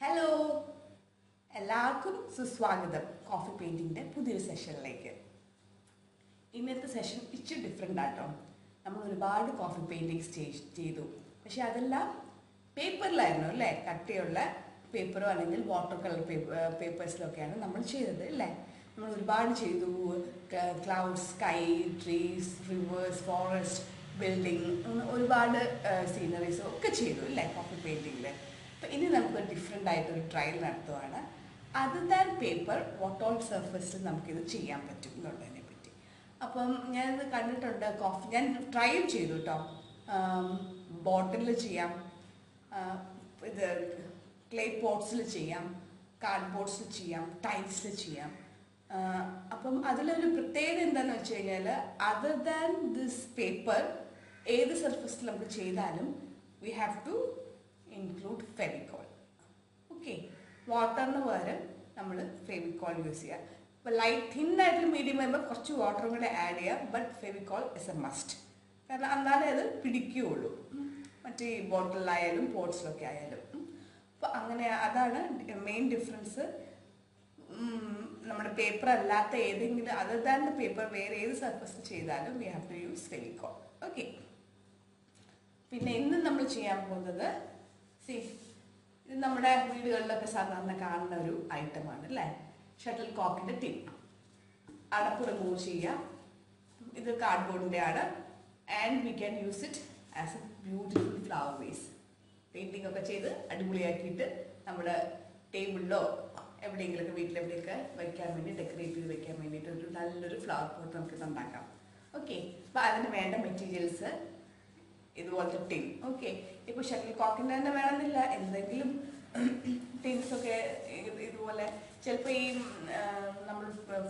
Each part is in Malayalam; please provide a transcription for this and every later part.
ഹലോ, എല്ലാവർക്കും സുസ്വാഗതം കോഫി പെയിൻറ്റിങ്ങിൻ്റെ പുതിയൊരു സെഷനിലേക്ക്. ഇന്നത്തെ സെഷൻ ഇച്ചിരി ഡിഫറെൻ്റ് ആട്ടോ. നമ്മൾ ഒരുപാട് കോഫി പെയിൻറ്റിങ്സ് ചെയ്തു, പക്ഷെ അതെല്ലാം പേപ്പറിലായിരുന്നു അല്ലേ? കട്ടിയുള്ള പേപ്പറോ അല്ലെങ്കിൽ വാട്ടർ കളർ പേപ്പേഴ്സിലൊക്കെയാണ് നമ്മൾ ചെയ്തത് അല്ലേ? നമ്മൾ ഒരുപാട് ചെയ്തു. Cloud, sky, trees, reverse, forest, building, ഒരുപാട് സീനറീസും ഒക്കെ ചെയ്തു അല്ലേ കോഫി പെയിൻറ്റിങ്ങിൽ. അപ്പോൾ ഇനി നമുക്ക് ഡിഫറെൻ്റ് ആയിട്ടൊരു ട്രയൽ നടത്തുവാണ്. Other than paper, what all സർഫസിൽ നമുക്കിത് ചെയ്യാൻ പറ്റും എന്നുള്ളതിനെ പറ്റി. അപ്പം ഞാനിത് കണ്ടിട്ടുണ്ട്. ഞാൻ ട്രയൽ ചെയ്തു കേട്ടോ. ബോട്ടിലിൽ ചെയ്യാം, ഇത് ക്ലേ പോട്ട്സിൽ ചെയ്യാം, കാർഡ്ബോർഡ്സിൽ ചെയ്യാം, ടൈൽസിൽ ചെയ്യാം. അപ്പം അതിലൊരു പ്രത്യേകത എന്താണെന്ന് വെച്ച് കഴിഞ്ഞാൽ, അതർ ദാൻ ദിസ് പേപ്പർ ഏത് സർഫസിൽ നമുക്ക് ചെയ്താലും we have to include Fevicol. Okay, വാട്ടറിന് പകരം നമ്മൾ ഫെവിക്കോൾ യൂസ് ചെയ്യുക. ഇപ്പോൾ ലൈറ്റ് തിന്നായിട്ടുള്ള മീഡിയം വരുമ്പോൾ കുറച്ച് വാട്ടറും കൂടെ ആഡ് ചെയ്യുക. But Fevicol is A must, കാരണം എന്നാലേ അത് പിടിക്കുകയുള്ളൂ, മറ്റേ ബോട്ടിലായാലും പോട്ട്സിലൊക്കെ ആയാലും. അപ്പോൾ അങ്ങനെ അതാണ് മെയിൻ ഡിഫറൻസ്. നമ്മുടെ പേപ്പർ അല്ലാത്ത ഏതെങ്കിലും അതർ ദാൻ ദ പേപ്പർ വേറെ ഏത് സർഫസ് ചെയ്താലും we have to use Fevicol. Okay, പിന്നെ ഇന്ന് നമ്മൾ ചെയ്യാൻ പോകുന്നത്, ഇത് നമ്മുടെ വീടുകളിലൊക്കെ സാധാരണ കാണുന്ന ഒരു ഐറ്റമാണ് അല്ലേ? ഷട്ടിൽ കോക്കിൻ്റെ ടിൻ. അടപ്പ് റിമൂവ് ചെയ്യാം. ഇത് കാർഡ്ബോർഡിൻ്റെ ആണ്. And we can use it as a beautiful flower vase. Painting ഒക്കെ ചെയ്ത് അടിപൊളിയാക്കിയിട്ട് നമ്മുടെ ടേബിളിലോ എവിടെയെങ്കിലുമൊക്കെ വീട്ടിലെവിടെയൊക്കെ വയ്ക്കാൻ വേണ്ടി, ഡെക്കറേറ്റ് ചെയ്ത് വയ്ക്കാൻ വേണ്ടിയിട്ട് ഒരു നല്ലൊരു ഫ്ലവർ പോട്ട് നമുക്കിത് ഉണ്ടാക്കാം. ഓക്കെ, അപ്പോൾ അതിന് വേണ്ട മെറ്റീരിയൽസ് ഇതുപോലത്തെ ടിൻ. ഓക്കെ, ഇപ്പോൾ ഷട്ടിൽ കോക്കിൻ്റെ തന്നെ വേണമെന്നില്ല, എന്തെങ്കിലും ടിൻസൊക്കെ ഇതുപോലെ. ചിലപ്പോൾ ഈ നമ്മൾ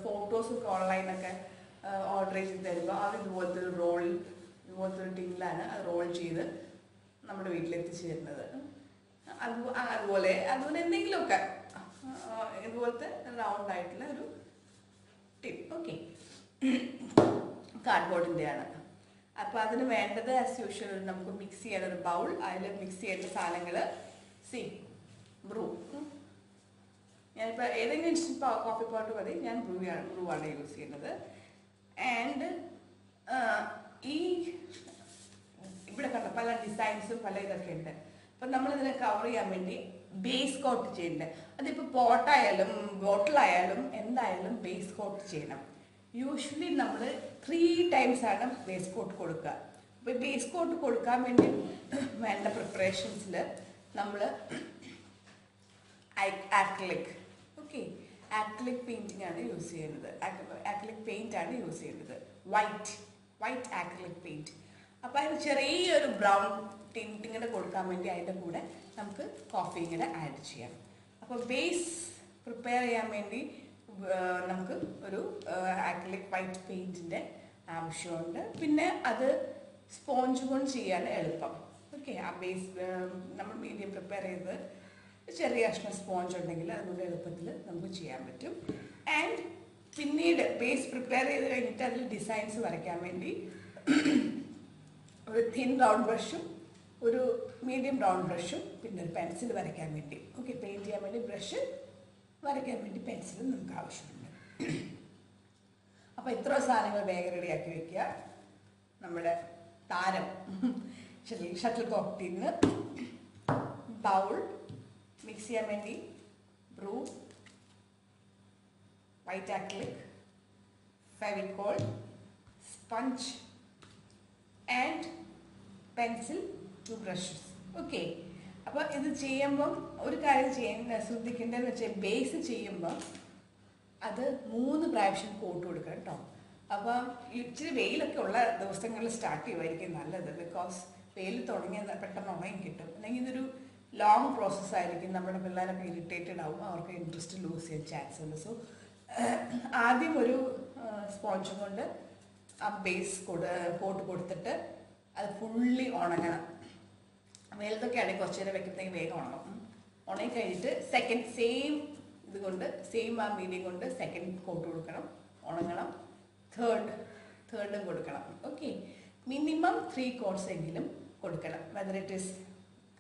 ഫോട്ടോസൊക്കെ ഓൺലൈനൊക്കെ ഓർഡർ ചെയ്ത് തരുമ്പോൾ അവർ ഇതുപോലത്തെ ഒരു ഇതുപോലത്തെ ഒരു ടിന്നിലാണ് അത് റോൾ ചെയ്ത് നമ്മുടെ വീട്ടിലെത്തിച്ച് തരുന്നത്. അതുപോലെ എന്തെങ്കിലുമൊക്കെ ഇതുപോലത്തെ റൗണ്ട് ആയിട്ടുള്ള ഒരു ടിൻ. ഓക്കെ, കാർഡ്ബോർഡിൻ്റെയാണ്. അപ്പോൾ അതിന് വേണ്ടത് ആസ് യൂഷ്വൽ നമുക്ക് മിക്സ് ചെയ്യാൻ ഒരു ബൗൾ, അതിൽ മിക്സ് ചെയ്യേണ്ട സാധനങ്ങൾ ബ്രൂ. ഞാനിപ്പോൾ ഏതെങ്കിലും ഇൻസ്റ്റൻറ്റ് കോഫി പോട്ട് മതി, ഞാൻ ബ്രൂ ആണ് യൂസ് ചെയ്യുന്നത്. ആൻഡ് ഈ ഇവിടെ കണ്ട പല ഡിസൈൻസും പല ഇതൊക്കെ ഉണ്ട്. അപ്പം നമ്മളിതിനെ കവർ ചെയ്യാൻ വേണ്ടി ബേസ് കോട്ട് ചെയ്യേണ്ടത്. അതിപ്പോൾ പോട്ടായാലും ബോട്ടിലായാലും എന്തായാലും ബേസ് കോട്ട് ചെയ്യണം. യൂഷ്വലി നമ്മൾ 3 times ആണ് ബേസ് കോട്ട് കൊടുക്കുക. അപ്പോൾ ബേസ് കോട്ട് കൊടുക്കാൻ വേണ്ടി വേണ്ട പ്രിപ്പറേഷൻസിൽ നമ്മൾ ആക്രിലിക് പെയിൻറ്റിംഗ് ആണ് യൂസ് ചെയ്യുന്നത്. ആക്രിലിക് പെയിൻ്റ് ആണ് യൂസ് ചെയ്യുന്നത്, വൈറ്റ് ആക്രിലിക് പെയിൻറ്റ്. അപ്പോൾ അതിന് ചെറിയൊരു ബ്രൗൺ ടിൻറ്റ് ഇങ്ങനെ കൊടുക്കാൻ വേണ്ടി അതിൻ്റെ കൂടെ നമുക്ക് കോഫി ഇങ്ങനെ ആഡ് ചെയ്യാം. അപ്പോൾ ബേസ് പ്രിപ്പയർ ചെയ്യാൻ വേണ്ടി നമുക്ക് ഒരു ആക്രിലിക് വൈറ്റ് പെയിൻറ്റിൻ്റെ ആവശ്യമുണ്ട്. പിന്നെ അത് സ്പോഞ്ച് കൊണ്ട് ചെയ്യാൻ എളുപ്പം. ഓക്കെ, ആ ബേസ് നമ്മൾ മീഡിയം പ്രിപ്പയർ ചെയ്ത് ചെറിയ കഷ്ണം സ്പോഞ്ച് ഉണ്ടെങ്കിൽ അതുകൊണ്ട് എളുപ്പത്തിൽ നമുക്ക് ചെയ്യാൻ പറ്റും. ആൻഡ് പിന്നീട് ബേസ് പ്രിപ്പയർ ചെയ്ത് കഴിഞ്ഞിട്ട് അതിൽ ഡിസൈൻസ് വരയ്ക്കാൻ വേണ്ടി ഒരു തിൻ റൗണ്ട് ബ്രഷും ഒരു മീഡിയം റൗണ്ട് ബ്രഷും പിന്നെ ഒരു പെൻസിൽ വരയ്ക്കാൻ വേണ്ടി, ഓക്കെ, പെയിൻറ്റ് ചെയ്യാൻ വേണ്ടി ബ്രഷ്, വരയ്ക്കാൻ വേണ്ടി പെൻസിലും നമുക്ക് ആവശ്യമുണ്ട്. അപ്പോൾ ഇത്ര സാധനങ്ങൾ വേഗം റെഡിയാക്കി വയ്ക്കുക. നമ്മുടെ താരം shuttle cock tin, bowl, mix ചെയ്യാൻ വേണ്ടി Bru, white acrylic, Fevicol, sponge and pencil, 2 brushes. Okay, അപ്പോൾ ഇത് ചെയ്യുമ്പം ഒരു കാര്യം ശ്രദ്ധിക്കേണ്ടതെന്ന് വെച്ചാൽ ബേസ് ചെയ്യുമ്പം അത് 3 പ്രാവശ്യം കോട്ട് കൊടുക്കണം കേട്ടോ. അപ്പം ഇച്ചിരി വെയിലൊക്കെ ഉള്ള ദിവസങ്ങളിൽ സ്റ്റാർട്ട് ചെയ്യുമായിരിക്കും നല്ലത്. ബിക്കോസ് വെയിൽ തുടങ്ങിയാൽ പെട്ടെന്ന് ഉണങ്ങി കിട്ടും. അല്ലെങ്കിൽ ഇതൊരു ലോങ് പ്രോസസ്സായിരിക്കും. നമ്മുടെ പിള്ളേരൊക്കെ ഇറിറ്റേറ്റഡ് ആവും, അവർക്ക് ഇൻട്രസ്റ്റ് ലൂസ് ചെയ്യാൻ ചാൻസ് ഉണ്ട്. സോ ആദ്യം ഒരു സ്പോഞ്ച് കൊണ്ട് ആ ബേസ് കോട്ട് കൊടുത്തിട്ട് അത് ഫുള്ളി ഉണങ്ങണം. വെയിലത്തൊക്കെ ആണെങ്കിൽ കുറച്ച് നേരം വെക്കുമ്പോഴത്തേക്ക് വേഗം ഉണങ്ങും. ഉണങ്ങി കഴിഞ്ഞിട്ട് സെക്കൻഡ് സെയിം ആ മീഡിയം കൊണ്ട് സെക്കൻഡ് കോട്ട് കൊടുക്കണം, ഉണങ്ങണം. തേർഡും കൊടുക്കണം. ഓക്കെ, മിനിമം 3 coats എങ്കിലും കൊടുക്കണം. Whether it is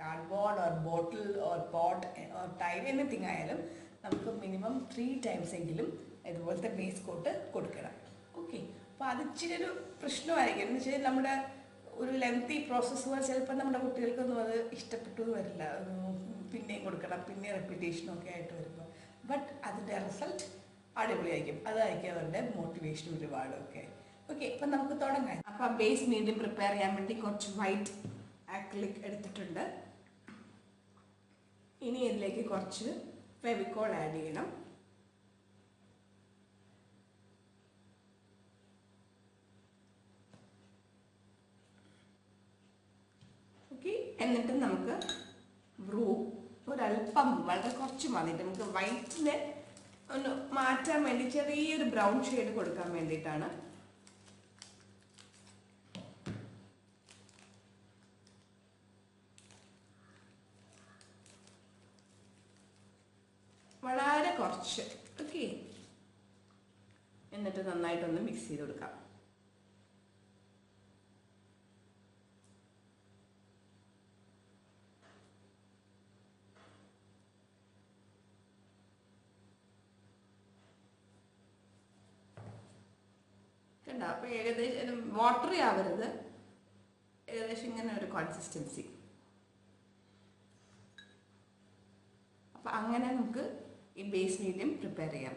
cardboard or bottle or pot or tile anything ആയാലും നമുക്ക് മിനിമം 3 times എങ്കിലും ഇതുപോലത്തെ ബേസ് കോട്ട് കൊടുക്കണം. ഓക്കെ, അപ്പോൾ അത് ഇച്ചിരി ഒരു പ്രശ്നമായിരിക്കും. എന്ന് വെച്ചാൽ നമ്മുടെ ഒരു ലെങ്തി പ്രോസസ്സ് പോലെ ചിലപ്പോൾ നമ്മുടെ കുട്ടികൾക്കൊന്നും അത് ഇഷ്ടപ്പെട്ടു വരില്ല. പിന്നെയും കൊടുക്കണം, പിന്നെ റെപ്പിറ്റേഷനും ഒക്കെ ആയിട്ട് വരുമ്പോൾ. ബട്ട് അതിൻ്റെ റിസൾട്ട് അടിപൊളിയായിരിക്കും. അതായിരിക്കും അവരുടെ മോട്ടിവേഷൻ ഒരുപാട്. ഓക്കെ, അപ്പം നമുക്ക് തുടങ്ങാം. അപ്പം ബേസ് മീഡിയം പ്രിപ്പയർ ചെയ്യാൻ വേണ്ടി കുറച്ച് വൈറ്റ് ആക്രിലിക് എടുത്തിട്ടുണ്ട്. ഇനി ഇതിലേക്ക് കുറച്ച് ഫെവിക്കോൾ ആഡ് ചെയ്യണം. ഓക്കെ, എന്നിട്ട് നമുക്ക് ബ്രൂ ഒരല്പം, വളരെ കുറച്ച് മതി. നമുക്ക് വൈറ്റിനെ ഒന്ന് മാറ്റാൻ വേണ്ടി ചെറിയൊരു ബ്രൗൺ ഷെയ്ഡ് കൊടുക്കാൻ വേണ്ടിയിട്ടാണ്. വളരെ കുറച്ച്. ഓക്കെ, എന്നിട്ട് നന്നായിട്ടൊന്ന് മിക്സ് ചെയ്ത് കൊടുക്കാം. കണ്ടോ? അപ്പോൾ ഏകദേശം വാട്ടറി ആവരുത്, ഏകദേശം ഇങ്ങനെ ഒരു കൺസിസ്റ്റൻസി. അപ്പം അങ്ങനെ നമുക്ക് ഈ ബേസ് മീഡിയം പ്രിപ്പയർ ചെയ്യാം.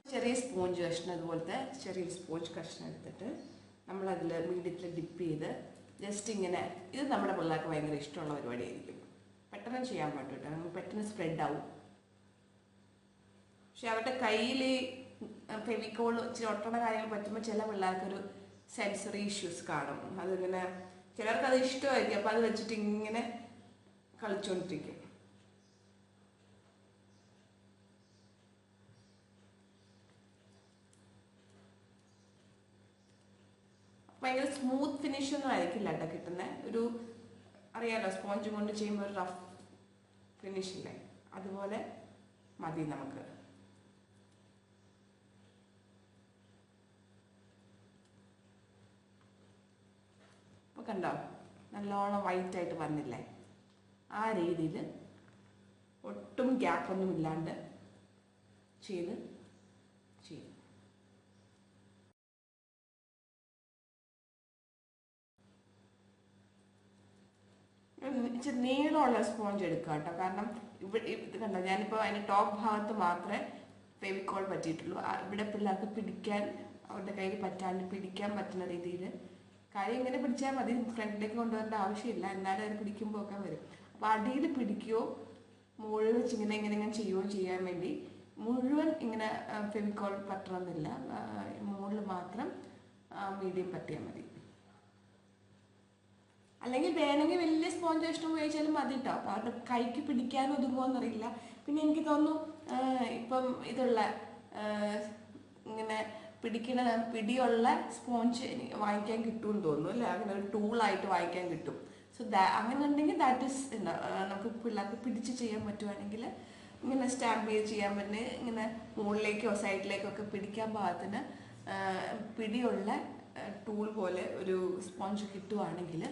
ചെറിയ സ്പോഞ്ച് കഷ്ണം, അതുപോലത്തെ ചെറിയൊരു സ്പോഞ്ച് കഷ്ണം എടുത്തിട്ട് നമ്മളതിൽ മീഡിയത്തിൽ ഡിപ്പ് ചെയ്ത് ജസ്റ്റ് ഇങ്ങനെ, ഇത് നമ്മുടെ പിള്ളേർക്ക് ഭയങ്കര ഇഷ്ടമുള്ള പരിപാടിയായിരിക്കും. പെട്ടെന്ന് ചെയ്യാൻ പറ്റും കേട്ടോ, നമുക്ക് പെട്ടെന്ന് സ്പ്രെഡ് ആവും. പക്ഷെ അവരുടെ കയ്യിൽ ഫെവിക്കോൾ ഇച്ചിരി ഒട്ടണ കാര്യങ്ങൾ പറ്റുമ്പോൾ ചില പിള്ളേർക്കൊരു സെൻസറി ഇഷ്യൂസ് കാണും. അതിങ്ങനെ ചിലർക്ക് അത് ഇഷ്ടമായിരിക്കും. അപ്പോൾ അത് വെച്ചിട്ട് ഇങ്ങനെ കളിച്ചുകൊണ്ടിരിക്കും. ഭയങ്കര സ്മൂത്ത് ഫിനിഷ് ഒന്നും ആയിരിക്കില്ല കേട്ടോ കിട്ടുന്നത്. ഒരു അറിയാലോ, സ്പോഞ്ച് കൊണ്ട് ചെയ്യുമ്പോൾ ഒരു റഫ് ഫിനിഷ് ഇല്ലേ, അതുപോലെ മതി നമുക്ക്. അപ്പോൾ കണ്ടോ, നല്ലോണം വൈറ്റ് ആയിട്ട് വന്നില്ലേ? ആ രീതിയിൽ ഒട്ടും ഗ്യാപ്പൊന്നും ഇല്ലാണ്ട് ചെയ്ത് ചെയ്യും. ഇച്ചിരി നീളമുള്ള സ്പോഞ്ച് എടുക്കുക കേട്ടോ. കാരണം ഇത് കണ്ടോ, ഞാനിപ്പോൾ അതിൻ്റെ ടോപ്പ് ഭാഗത്ത് മാത്രമേ ഫെവിക്കോൾ പറ്റിയിട്ടുള്ളൂ. ഇവിടെ പിള്ളേർക്ക് പിടിക്കാൻ, അവരുടെ കയ്യിൽ പറ്റാണ്ട് പിടിക്കാൻ പറ്റുന്ന രീതിയിൽ കാര്യം ഇങ്ങനെ പിടിച്ചാൽ മതി. ഫ്രണ്ടിലേക്ക് കൊണ്ടുവരേണ്ട ആവശ്യമില്ല. എന്നാലും അത് പിടിക്കുമ്പോൾ ഒക്കെ വരും. അപ്പോൾ അടിയിൽ പിടിക്കുകയോ മുകളിൽ വെച്ച് ഇങ്ങനെ ഇങ്ങനെ ചെയ്യുകയോ ചെയ്യാൻ വേണ്ടി മുഴുവൻ ഇങ്ങനെ ഫെവിക്കോൾ പറ്റണമെന്നില്ല. മുകളിൽ മാത്രം മീഡിയം പറ്റിയാൽ മതി. അല്ലെങ്കിൽ വേണമെങ്കിൽ വലിയ സ്പോഞ്ച് കഷ്ണം ഉപയോഗിച്ചാലും മതി കേട്ടോ. അപ്പോൾ അവരുടെ കൈക്ക് പിടിക്കാൻ ഒതുങ്ങുമോയെന്നറിയില്ല. പിന്നെ എനിക്ക് തോന്നുന്നു ഇപ്പം ഇതുള്ള ഇങ്ങനെ പിടിക്കണ പിടിയുള്ള സ്പോഞ്ച് വാങ്ങിക്കാൻ കിട്ടുമെന്ന് തോന്നുന്നു അല്ലേ? അങ്ങനെ ഒരു ടൂളായിട്ട് വാങ്ങിക്കാൻ കിട്ടും. സോ അങ്ങനെ ഉണ്ടെങ്കിൽ ദാറ്റ് ഈസ് നമുക്ക് പിള്ളേർക്ക് പിടിച്ച് ചെയ്യാൻ പറ്റുവാണെങ്കിൽ ഇങ്ങനെ സ്റ്റാമ്പ് ചെയ്ത് ചെയ്യാൻ പറ്റുന്ന, ഇങ്ങനെ മുകളിലേക്കോ സൈഡിലേക്കോ ഒക്കെ പിടിക്കാൻ പാകത്തിന് പിടിയുള്ള ടൂൾ പോലെ ഒരു സ്പോഞ്ച് കിട്ടുവാണെങ്കിൽ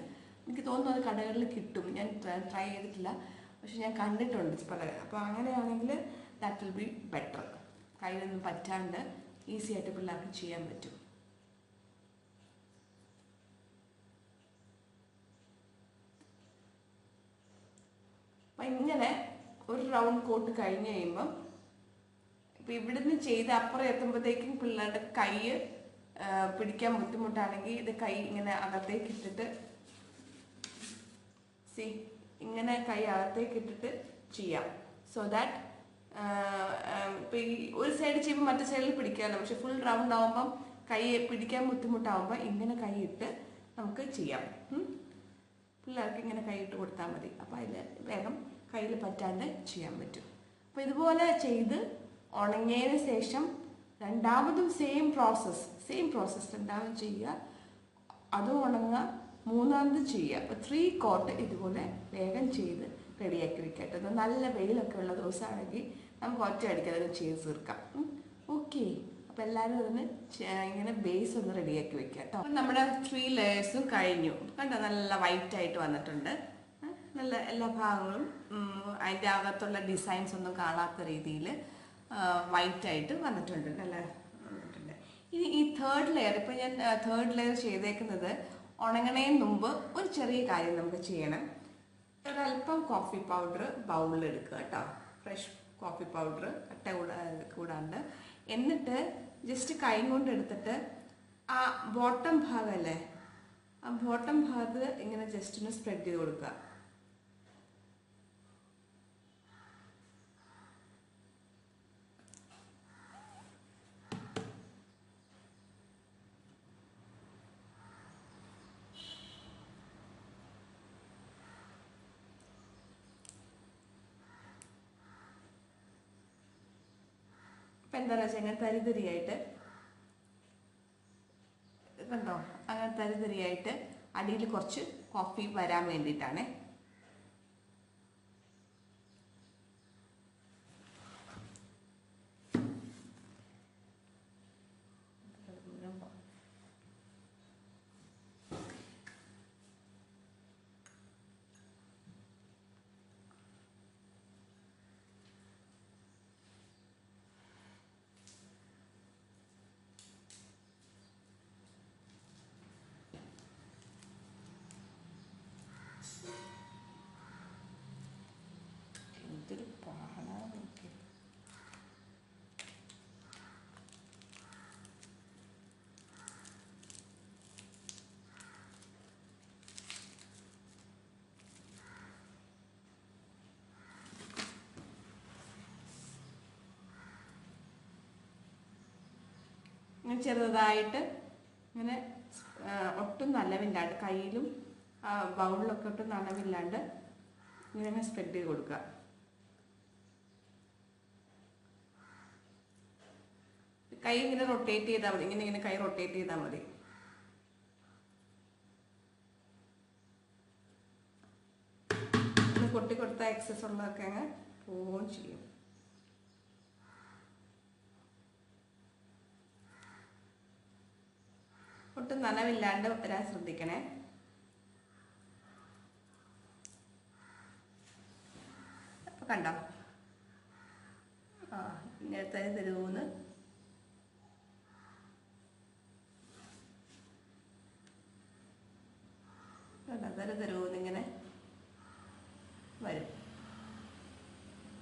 എനിക്ക് തോന്നുന്നു അത് കടകളിൽ കിട്ടും. ഞാൻ ട്രൈ ചെയ്തിട്ടില്ല, പക്ഷെ ഞാൻ കണ്ടിട്ടുണ്ട് പല. അപ്പോൾ അങ്ങനെയാണെങ്കിൽ ദാറ്റ് വിൽ ബി ബെറ്റർ. കയ്യിലൊന്നും പറ്റാണ്ട് ഈസി ആയിട്ട് പിള്ളേർക്ക് ചെയ്യാൻ പറ്റും. അപ്പം ഇങ്ങനെ ഒരു റൗണ്ട് കോട്ട് കഴിഞ്ഞ് കഴിയുമ്പം ഇപ്പം ഇവിടുന്ന് ചെയ്ത് അപ്പുറം എത്തുമ്പോഴത്തേക്കും പിള്ളേരുടെ കൈ പിടിക്കാൻ ബുദ്ധിമുട്ടാണെങ്കിൽ ഇത് കൈ ഇങ്ങനെ അകത്തേക്ക് ഇട്ടിട്ട് ഇങ്ങനെ കൈ അകത്തേക്ക് ഇട്ടിട്ട് ചെയ്യാം. സോ ദാറ്റ് ഇപ്പം ഈ ഒരു സൈഡ് ചെയ്യുമ്പോൾ മറ്റേ സൈഡിൽ പിടിക്കാമല്ലോ. പക്ഷെ ഫുൾ റൗണ്ട് ആകുമ്പം കൈ പിടിക്കാൻ ബുദ്ധിമുട്ടാകുമ്പോൾ ഇങ്ങനെ കൈ ഇട്ട് നമുക്ക് ചെയ്യാം. പിള്ളേർക്ക് ഇങ്ങനെ കൈ ഇട്ട് കൊടുത്താൽ മതി. അപ്പോൾ അതിൽ വേഗം കയ്യിൽ പറ്റാണ്ട് ചെയ്യാൻ പറ്റും. അപ്പോൾ ഇതുപോലെ ചെയ്ത് ഉണങ്ങിയതിന് ശേഷം രണ്ടാമതും സെയിം പ്രോസസ്സ് രണ്ടാമതും ചെയ്യുക. അതും ഉണങ്ങുക, മൂന്നാമത് ചെയ്യുക. അപ്പോൾ 3 കോട്ട് ഇതുപോലെ വേഗം ചെയ്ത് റെഡിയാക്കി വെക്കട്ടെ. നല്ല വെയിലൊക്കെ ഉള്ള ദിവസമാണെങ്കിൽ നമുക്ക് ഒറ്റ അടിക്കാതെ ചെയ്ത് തീർക്കാം. ഓക്കെ. അപ്പോൾ എല്ലാവരും അതിന് ഇങ്ങനെ ബേസ് ഒന്ന് റെഡിയാക്കി വെക്കുക കേട്ടോ. അപ്പം നമ്മുടെ 3 ലെയേഴ്സും കഴിഞ്ഞു. കണ്ടോ, നല്ല വൈറ്റ് ആയിട്ട് വന്നിട്ടുണ്ട്. നല്ല എല്ലാ ഭാഗങ്ങളും അതിൻ്റെ അകത്തുള്ള ഡിസൈൻസ് ഒന്നും കാണാത്ത രീതിയിൽ വൈറ്റ് ആയിട്ട് വന്നിട്ടുണ്ട്. നല്ല വന്നിട്ടുണ്ട്. ഇനി ഈ 3rd ലെയർ, ഇപ്പം ഞാൻ 3rd ലെയർ ചെയ്തേക്കുന്നത് ഉണങ്ങണേന് മുമ്പ് ഒരു ചെറിയ കാര്യം നമുക്ക് ചെയ്യണം. ഒരല്പം കോഫി പൗഡർ ബൗളിൽ എടുക്കുക കേട്ടോ, ഫ്രഷ് കോഫി പൗഡർ കട്ട കൂടാണ്ട്. എന്നിട്ട് ജസ്റ്റ് കൈ കൊണ്ട് എടുത്തിട്ട് ആ ബോട്ടം ഭാഗമല്ലേ, ആ ബോട്ടം ഭാഗത്ത് ഇങ്ങനെ ജസ്റ്റ് ഒന്ന് സ്പ്രെഡ് ചെയ്ത് കൊടുക്കുക. എന്താണെന്ന് വെച്ചാൽ ഇങ്ങനെ തരിതരിയായിട്ട് കണ്ടോ, അങ്ങനെ തരിതരിയായിട്ട് അടിയിൽ കുറച്ച് കോഫി വരാൻ വേണ്ടിയിട്ടാണ്. എന്തൊരു പാടാ നോക്കി. ഇങ്ങനെ ചെറുതായിട്ട് ഇങ്ങനെ ഒട്ടും നനവില്ലാണ്ട് കയ്യിലും ബൗളിലൊക്കെ ഒട്ടും നനവില്ലാണ്ട് ഇങ്ങനെ സ്പ്രെഡ് ചെയ്ത് കൊടുക്കുക. കൈ ഇങ്ങനെ റൊട്ടേറ്റ് ചെയ്താൽ മതി, ഇങ്ങനെ കൈ റൊട്ടേറ്റ് ചെയ്താൽ മതി. കൊട്ടി കൊടുത്ത എക്സസ് ഉള്ളതൊക്കെ അങ്ങ് പോവുകയും ചെയ്യും. ഒട്ടും നനവില്ലാണ്ട് വരാൻ ശ്രദ്ധിക്കണേ. അപ്പം കണ്ടോ, ഇങ്ങനെ തരുവൂന്ന് തരുവൂന്നിങ്ങനെ വരും.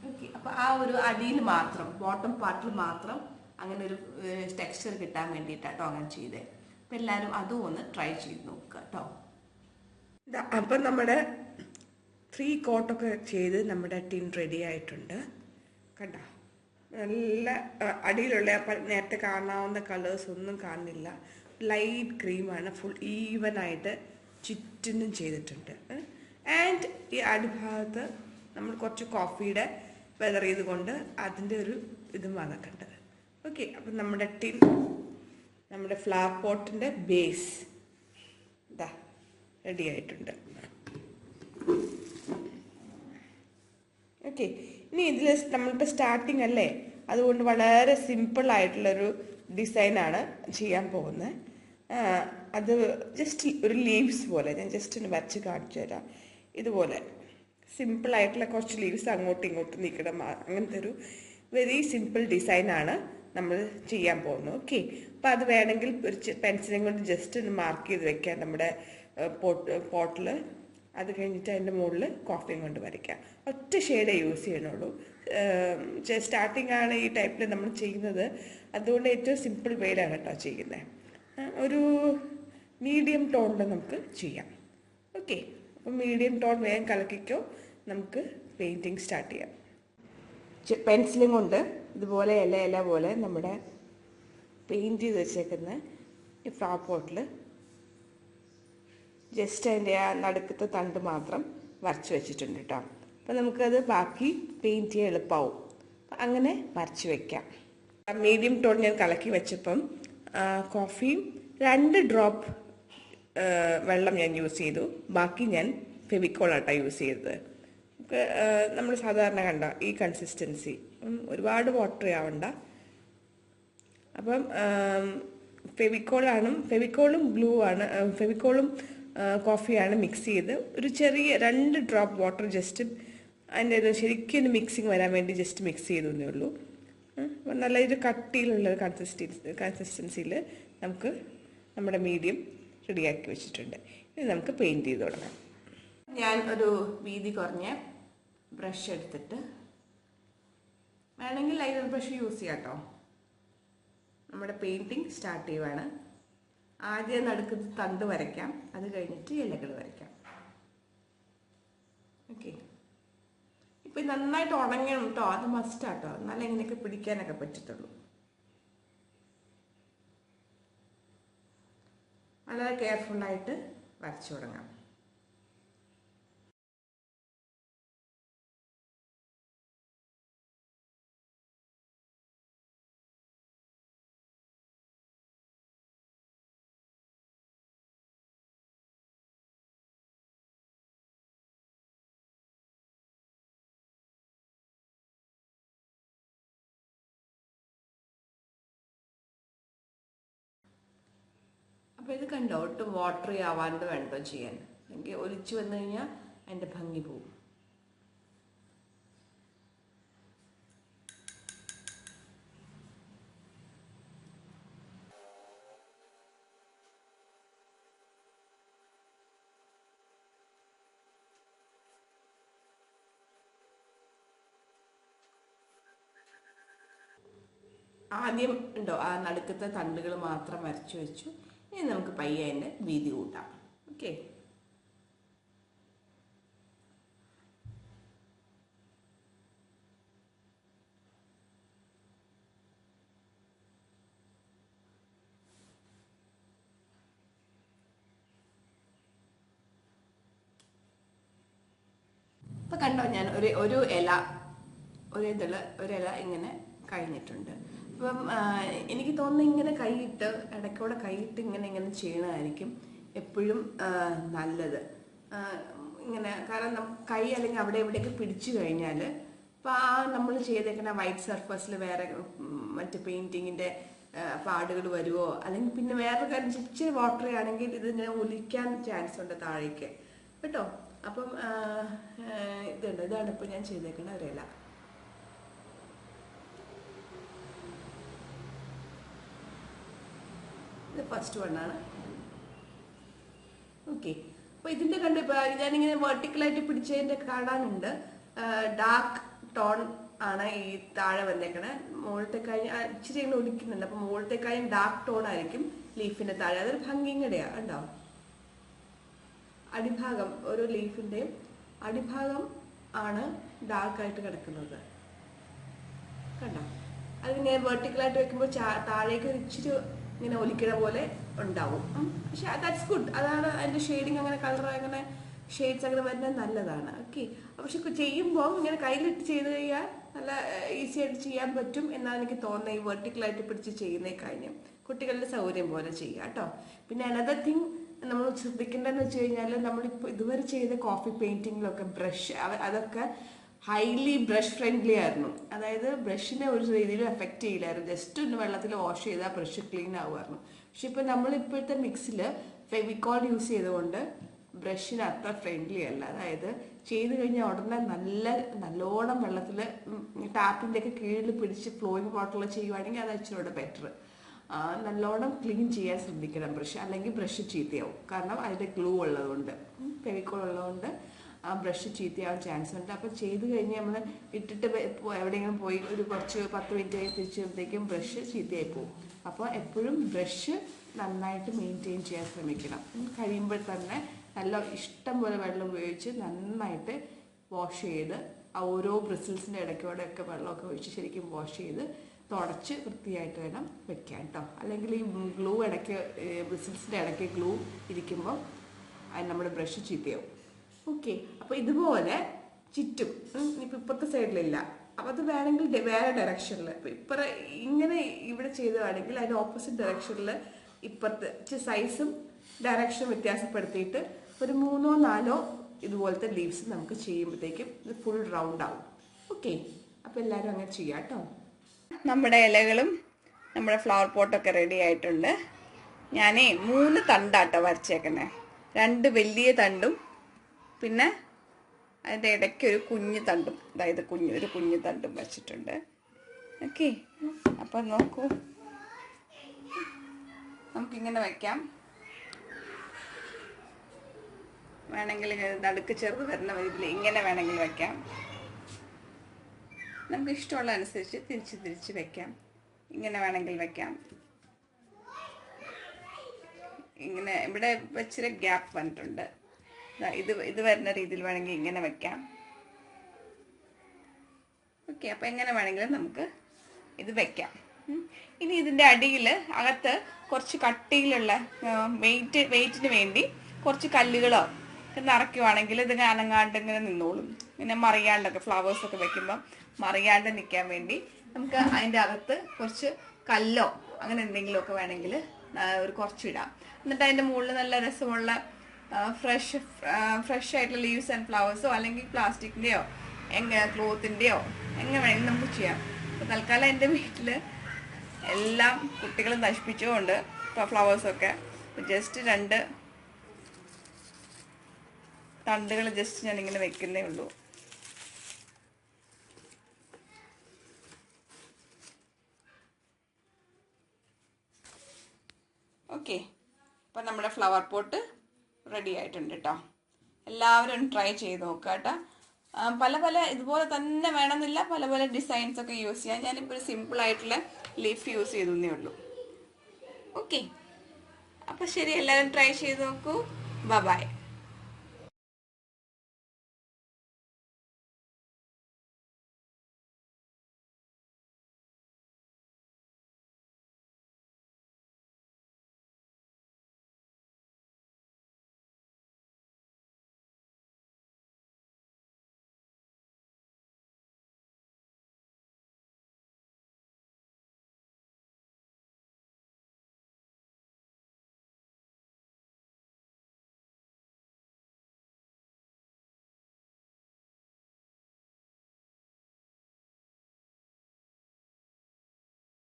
ഓക്കെ, അപ്പോൾ ആ ഒരു അടിയിൽ മാത്രം, ബോട്ടം പാർട്ടിൽ മാത്രം അങ്ങനെ ഒരു ടെക്സ്ചർ കിട്ടാൻ വേണ്ടിയിട്ടാട്ടോ അങ്ങനെ ചെയ്തേ. അപ്പം എല്ലാവരും അതും ഒന്ന് ട്രൈ ചെയ്ത് നോക്കുക കേട്ടോ. അപ്പം നമ്മുടെ 3 കോട്ടൊക്കെ ചെയ്ത് നമ്മുടെ ടിൻ റെഡി ആയിട്ടുണ്ട്. കണ്ടോ, നല്ല അടിയിലുള്ള നേരത്തെ കാണാവുന്ന കളേഴ്സ് ഒന്നും കാണുന്നില്ല. ലൈറ്റ് ക്രീമാണ്, ഫുൾ ഈവനായിട്ട് ചുറ്റിനും ചെയ്തിട്ടുണ്ട്. ആൻഡ് ഈ അടിഭാഗത്ത് നമ്മൾ കുറച്ച് കോഫിയുടെ വെതർ ചെയ്തുകൊണ്ട് അതിൻ്റെ ഒരു ഇതും വന്നിട്ടുണ്ട്. ഓക്കെ, അപ്പം നമ്മുടെ ടിൻ, നമ്മുടെ ഫ്ലവർ പോട്ടിൻ്റെ ബേസ് ഇതാ റെഡി ആയിട്ടുണ്ട്. ഓക്കെ, ഇനി ഇതിൽ നമ്മളിപ്പോൾ സ്റ്റാർട്ടിങ് അല്ലേ, അതുകൊണ്ട് വളരെ സിമ്പിളായിട്ടുള്ളൊരു ഡിസൈനാണ് ചെയ്യാൻ പോകുന്നത്. അത് ജസ്റ്റ് ഒരു ലീവ്സ് പോലെ ഞാൻ ജസ്റ്റ് ഒന്ന് വരച്ച് കാണിച്ചു തരാം. ഇതുപോലെ സിമ്പിളായിട്ടുള്ള കുറച്ച് ലീവ്സ് അങ്ങോട്ടും ഇങ്ങോട്ടും നീക്കണം, അങ്ങനത്തെ ഒരു വെരി സിമ്പിൾ ഡിസൈനാണ് നമ്മൾ ചെയ്യാൻ പോകുന്നത്. ഓക്കെ, അപ്പോൾ അത് വേണമെങ്കിൽ ഒരു പെൻസിലും കൊണ്ട് ജസ്റ്റ് ഒന്ന് മാർക്ക് ചെയ്ത് വെക്കാം നമ്മുടെ പോട്ടിൽ. അത് കഴിഞ്ഞിട്ട് അതിൻ്റെ മുകളിൽ കോഫിയും കൊണ്ട് വരയ്ക്കാം. ഒറ്റ ഷെയ്ഡേ യൂസ് ചെയ്യണുള്ളൂ. സ്റ്റാർട്ടിംഗ് ആണ് ഈ ടൈപ്പിൽ നമ്മൾ ചെയ്യുന്നത്, അതുകൊണ്ട് ഏറ്റവും സിമ്പിൾ വേയിലാണ് കേട്ടോ ചെയ്യുന്നത്. ഒരു മീഡിയം ടോണിൽ നമുക്ക് ചെയ്യാം. ഓക്കെ, അപ്പോൾ മീഡിയം ടോൺ വേഗം കലക്കിക്കോ, നമുക്ക് പെയിൻറ്റിങ് സ്റ്റാർട്ട് ചെയ്യാം. പെൻസിലും കൊണ്ട് ഇതുപോലെ ഇല പോലെ നമ്മുടെ പെയിൻറ്റ് ചെയ്ത് വെച്ചേക്കുന്ന ഈ ഫ്ലവർ പോട്ടിൽ ജസ്റ്റ് അതിൻ്റെ ആ നടുക്കത്തെ തണ്ട് മാത്രം വരച്ച് വെച്ചിട്ടുണ്ട് കേട്ടോ. അപ്പോൾ നമുക്കത് ബാക്കി പെയിൻറ്റ് ചെയ്യാൻ എളുപ്പമാവും. അങ്ങനെ വരച്ച് വയ്ക്കാം. മീഡിയം ടോൺ ഞാൻ കലക്കി വെച്ചപ്പം കോഫിയും 2 ഡ്രോപ്പ് വെള്ളം ഞാൻ യൂസ് ചെയ്തു. ബാക്കി ഞാൻ ഫെവിക്കോളാട്ടോ യൂസ് ചെയ്തത്. നമ്മൾ സാധാരണ കണ്ട ഈ കൺസിസ്റ്റൻസി, ഒരുപാട് വാട്ടർ ആവണ്ട, അപ്പം ഫെവിക്കോളും ഗ്ലൂ ആണ്, ഫെവിക്കോളും കോഫിയാണ് മിക്സ് ചെയ്ത് ഒരു ചെറിയ 2 ഡ്രോപ്പ് വാട്ടർ ജസ്റ്റ് അതിൻ്റെ ഇത് ശരിക്കും ഒരു മിക്സിങ് വരാൻ വേണ്ടി ജസ്റ്റ് മിക്സ് ചെയ്തേ ഉള്ളൂ. അപ്പം നല്ലൊരു കട്ടിയിലുള്ള കൺസിസ്റ്റൻസിയിൽ നമുക്ക് നമ്മുടെ മീഡിയം റെഡിയാക്കി വെച്ചിട്ടുണ്ട്. ഇനി നമുക്ക് പെയിൻറ്റ് ചെയ്ത് തുടങ്ങാം. ഞാൻ ഒരു വീതി കുറഞ്ഞ ബ്രഷ് എടുത്തിട്ട്, വേണമെങ്കിൽ ലൈനർ ബ്രഷ് യൂസ് ചെയ്യാം കേട്ടോ. നമ്മുടെ പെയിൻറ്റിങ് സ്റ്റാർട്ട് ചെയ്യുവാണ്. ആദ്യം നടുക്കത്ത് തണ്ട് വരയ്ക്കാം, അത് കഴിഞ്ഞിട്ട് ഇലകൾ വരയ്ക്കാം. ഓക്കെ, ഇപ്പം നന്നായിട്ട് ഉണങ്ങണം കേട്ടോ, അത് മസ്റ്റാട്ടോ, എന്നാലും ഇങ്ങനെയൊക്കെ പിടിക്കാനൊക്കെ പറ്റത്തുള്ളൂ. വളരെ കെയർഫുള്ളായിട്ട് വരച്ചു തുടങ്ങാം. അപ്പോൾ ഇത് കണ്ടോ, ഒട്ടും വാട്ടറി ആവാണ്ട് വേണ്ടോ ചെയ്യാൻ, അല്ലെങ്കിൽ ഒലിച്ചു വന്നു കഴിഞ്ഞാൽ അതിൻ്റെ ഭംഗി പോവും. ആദ്യം ഉണ്ടോ ആ നടുക്കത്തെ തണ്ടുകൾ മാത്രം വരച്ചു വെച്ചു. ഇനി നമുക്ക് പയ്യെ അതിൻ്റെ വീതി കൂട്ടാം. ഓക്കെ, ഇപ്പം കണ്ടോ, ഞാൻ ഒരു ഇല ഇങ്ങനെ കഴിഞ്ഞിട്ടുണ്ട്. അപ്പം എനിക്ക് തോന്നുന്നു ഇങ്ങനെ ഇടയ്ക്കൂടെ കൈയിട്ട് ഇങ്ങനെ ചെയ്യണമായിരിക്കും എപ്പോഴും നല്ലത്. ഇങ്ങനെ, കാരണം കൈ അല്ലെങ്കിൽ അവിടെ എവിടെയൊക്കെ പിടിച്ചു കഴിഞ്ഞാൽ ഇപ്പോൾ നമ്മൾ ചെയ്തേക്കുന്ന വൈറ്റ് സർഫസിൽ വേറെ മറ്റ് പെയിൻറ്റിങ്ങിൻ്റെ പാടുകൾ വരുമോ, അല്ലെങ്കിൽ പിന്നെ വേറൊരു കാര്യം ഇച്ചിരി വാട്ടറി ആണെങ്കിൽ ഇതിങ്ങനെ ഒലിക്കാൻ ചാൻസ് ഉണ്ട് താഴേക്ക് കേട്ടോ. അപ്പം ഇതാണ് ഇപ്പോൾ ഞാൻ ചെയ്തേക്കുന്ന ഒരു ഇല. ഇത് ഫസ്റ്റ് വണ്ണാണ്. ഓക്കെ, അപ്പോൾ ഇതിൻ്റെ കണ്ട് ഇപ്പോൾ ഞാനിങ്ങനെ വെർട്ടിക്കലായിട്ട് പിടിച്ചതിൻ്റെ കാണാനുണ്ട്. ഡാർക്ക് ടോൺ ആണ് ഈ താഴെ വന്നേക്കണേ. മുകളിലത്തേക്കായും ഇച്ചിരി ഇങ്ങനെ ഒലിക്കുന്നുണ്ട്, അപ്പോൾ മുകളിലത്തേക്കായും ഡാർക്ക് ടോൺ ആയിരിക്കും ലീഫിൻ്റെ താഴെ. അതൊരു ഭംഗിയും കൂടെയാണ് കേട്ടോ. അടിഭാഗം ഓരോ ലീഫിൻ്റെയും അടിഭാഗം ആണ് ഡാർക്കായിട്ട് കിടക്കുന്നത് കണ്ടോ. അതിങ്ങനെ വെർട്ടിക്കലായിട്ട് വെക്കുമ്പോൾ താഴേക്ക് ഇച്ചിരി ഇങ്ങനെ ഒലിക്കണ പോലെ ഉണ്ടാവും. പക്ഷെ ദാറ്റ്സ് ഗുഡ്. അതാണ് അതിൻ്റെ ഷെയ്ഡിങ്, അങ്ങനെ കളർ അങ്ങനെ ഷെയ്ഡ്സ് അങ്ങനെ വരുന്നത് നല്ലതാണ്. ഓക്കെ, പക്ഷെ ചെയ്യുമ്പോൾ ഇങ്ങനെ കയ്യിലിട്ട് ചെയ്ത് കഴിഞ്ഞാൽ നല്ല ഈസി ആയിട്ട് ചെയ്യാൻ പറ്റും എന്നാണ് എനിക്ക് തോന്നുന്നത്. ഈ വെർട്ടിക്കലായിട്ട് പിടിച്ച് ചെയ്യുന്നേ കഴിഞ്ഞും കുട്ടികളുടെ സൗകര്യം പോലെ ചെയ്യാം കേട്ടോ. പിന്നെ അനദർ തിങ് നമ്മൾ ശ്രദ്ധിക്കേണ്ടതെന്ന് വെച്ച് കഴിഞ്ഞാൽ, നമ്മളിപ്പോൾ ഇതുവരെ ചെയ്ത കോഫി പെയിൻറ്റിങ്ങിലൊക്കെ ബ്രഷ് അതൊക്കെ ഹൈലി ബ്രഷ് ഫ്രണ്ട്ലി ആയിരുന്നു. അതായത് ബ്രഷിനെ ഒരു രീതിയിലും എഫക്റ്റ് ചെയ്യില്ലായിരുന്നു. ജസ്റ്റ് ഒന്ന് വെള്ളത്തിൽ വാഷ് ചെയ്താൽ ബ്രഷ് ക്ലീൻ ആവുമായിരുന്നു. പക്ഷെ ഇപ്പോൾ നമ്മളിപ്പോഴത്തെ മിക്സിൽ ഫെവിക്കോൾ യൂസ് ചെയ്തുകൊണ്ട് ബ്രഷിന് അത്ര ഫ്രണ്ട്ലി അല്ല. അതായത് ചെയ്ത് കഴിഞ്ഞാൽ ഉടനെ നല്ലോണം വെള്ളത്തിൽ ടാപ്പിൻ്റെ ഒക്കെ കീഴിൽ പിടിച്ച് ഫ്ലോയിങ് വാട്ടറിൽ ചെയ്യുവാണെങ്കിൽ അത് ഇച്ചിരി ബെറ്റർ. നല്ലോണം ക്ലീൻ ചെയ്യാൻ ശ്രദ്ധിക്കണം ബ്രഷ്, അല്ലെങ്കിൽ ബ്രഷ് ചീത്തയാവും. കാരണം അതിൻ്റെ ഗ്ലൂ ഉള്ളതുകൊണ്ട്, ഫെവിക്കോൾ ഉള്ളതുകൊണ്ട് ആ ബ്രഷ് ചീത്തയാവാൻ ചാൻസ് ഉണ്ട്. അപ്പോൾ ചെയ്ത് കഴിഞ്ഞ് നമ്മൾ ഇട്ടിട്ട് എവിടെയെങ്കിലും പോയി ഒരു കുറച്ച് 10 മിനിറ്റ് കഴിഞ്ഞ് തിരിച്ച് വരുമ്പോഴത്തേക്കും ബ്രഷ് ചീത്തയായി പോകും. അപ്പോൾ എപ്പോഴും ബ്രഷ് നന്നായിട്ട് മെയിൻറ്റെയിൻ ചെയ്യാൻ ശ്രമിക്കണം. കഴിയുമ്പോൾ തന്നെ നല്ല ഇഷ്ടം പോലെ വെള്ളം ഉപയോഗിച്ച് നന്നായിട്ട് വാഷ് ചെയ്ത് ഓരോ ബ്രിസിൽസിൻ്റെ ഇടയ്ക്കോടെയൊക്കെ വെള്ളമൊക്കെ ഒഴിച്ച് ശരിക്കും വാഷ് ചെയ്ത് തുടച്ച് വൃത്തിയായിട്ട് വേണം വെക്കാൻ കേട്ടോ. അല്ലെങ്കിൽ ഈ ഗ്ലൂ ഇടയ്ക്ക് ബ്രിസിൽസിൻ്റെ ഇടയ്ക്ക് ഗ്ലൂ ഇരിക്കുമ്പോൾ അത് നമ്മുടെ ബ്രഷ് ചീത്തയാവും. ഓക്കെ, അപ്പോൾ ഇതുപോലെ ചുറ്റും ഇപ്പം ഇപ്പുറത്തെ സൈഡിലില്ല, അപ്പം അത് വേണമെങ്കിൽ വേറെ ഡയറക്ഷനിൽ ഇപ്പോൾ ഇങ്ങനെ ഇവിടെ ചെയ്തതാണെങ്കിൽ അതിൻ്റെ ഓപ്പോസിറ്റ് ഡയറക്ഷനിൽ ഇപ്പുറത്ത് സൈസും ഡയറക്ഷനും വ്യത്യാസപ്പെടുത്തിയിട്ട് ഒരു 3-4 ഇതുപോലത്തെ ലീവ്സ് നമുക്ക് ചെയ്യുമ്പോഴത്തേക്കും ഇത് ഫുൾ റൗണ്ട് ആവും. ഓക്കെ, അപ്പോൾ എല്ലാവരും അങ്ങനെ ചെയ്യാം കേട്ടോ. നമ്മുടെ ഇലകളും നമ്മുടെ ഫ്ലവർ പോട്ടൊക്കെ റെഡി ആയിട്ടുണ്ട്. ഞാനേ 3 തണ്ടാട്ടോ വരച്ചേക്കുന്നത്. 2 വലിയ തണ്ടും പിന്നെ അതിൻ്റെ ഇടയ്ക്ക് ഒരു കുഞ്ഞു തണ്ടും, അതായത് ഒരു കുഞ്ഞു തണ്ടും വെച്ചിട്ടുണ്ട്. ഓക്കെ, അപ്പം നോക്കൂ, നമുക്കിങ്ങനെ വയ്ക്കാം. വേണമെങ്കിൽ നടുക്ക് ചെറുത് വരുന്ന രീതിയിൽ ഇങ്ങനെ വേണമെങ്കിൽ വയ്ക്കാം. നമുക്ക് ഇഷ്ടമുള്ള അനുസരിച്ച് തിരിച്ച് വെക്കാം. ഇങ്ങനെ വേണമെങ്കിൽ വെക്കാം. ഇങ്ങനെ ഇവിടെ വെച്ചിട്ട് ഗ്യാപ്പ് വന്നിട്ടുണ്ട്. ഇത് വരുന്ന രീതിയിൽ വേണമെങ്കിൽ ഇങ്ങനെ വെക്കാം. ഓക്കെ, അപ്പം എങ്ങനെ വേണമെങ്കിലും നമുക്ക് ഇത് വെക്കാം. ഇനി ഇതിൻ്റെ അടിയിൽ അകത്ത് കുറച്ച് കട്ടിയിലുള്ള വെയിറ്റിന് വേണ്ടി കുറച്ച് കല്ലുകളോ നിറയ്ക്കുവാണെങ്കിൽ ഇത് അനങ്ങാണ്ട് ഇങ്ങനെ നിന്നോളും. പിന്നെ മറിയാണ്ടൊക്കെ ഫ്ലവേഴ്സൊക്കെ വെക്കുമ്പം മറിയാണ്ട് നിൽക്കാൻ വേണ്ടി നമുക്ക് അതിൻ്റെ അകത്ത് കുറച്ച് കല്ലോ അങ്ങനെ എന്തെങ്കിലുമൊക്കെ വേണമെങ്കിൽ കുറച്ചിടാം. എന്നിട്ട് അതിൻ്റെ മുകളിൽ നല്ല രസമുള്ള ഫ്രഷ് ആയിട്ടുള്ള ലീവ്സ് ആൻഡ് ഫ്ലവേഴ്സോ അല്ലെങ്കിൽ പ്ലാസ്റ്റിക്കിൻ്റെയോ ക്ലോത്തിൻ്റെയോ എങ്ങനെ വേണമെങ്കിലും നമുക്ക് ചെയ്യാം. അപ്പോൾ തൽക്കാലം എൻ്റെ വീട്ടിൽ എല്ലാം കുട്ടികൾ നശിപ്പിച്ചുകൊണ്ട് ഫ്ലവേഴ്സൊക്കെ ജസ്റ്റ് 2 തണ്ടുകൾ ജസ്റ്റ് ഞാനിങ്ങനെ വെക്കുന്നേ ഉള്ളൂ. ഓക്കെ, അപ്പം നമ്മുടെ ഫ്ലവർ പോട്ട് റെഡി ആയിട്ടുണ്ട് കേട്ടോ. എല്ലാവരും ട്രൈ ചെയ്ത് നോക്കുക കേട്ടോ. പല ഇതുപോലെ തന്നെ വേണമെന്നില്ല, പല ഡിസൈൻസ് ഒക്കെ യൂസ് ചെയ്യാം. ഞാനിപ്പോൾ ഒരു സിമ്പിളായിട്ടുള്ള ലീഫ് യൂസ് ചെയ്തേ ഉള്ളൂ. ഓക്കെ, അപ്പോൾ ശരി, എല്ലാവരും ട്രൈ ചെയ്ത് നോക്കൂ. ബൈ.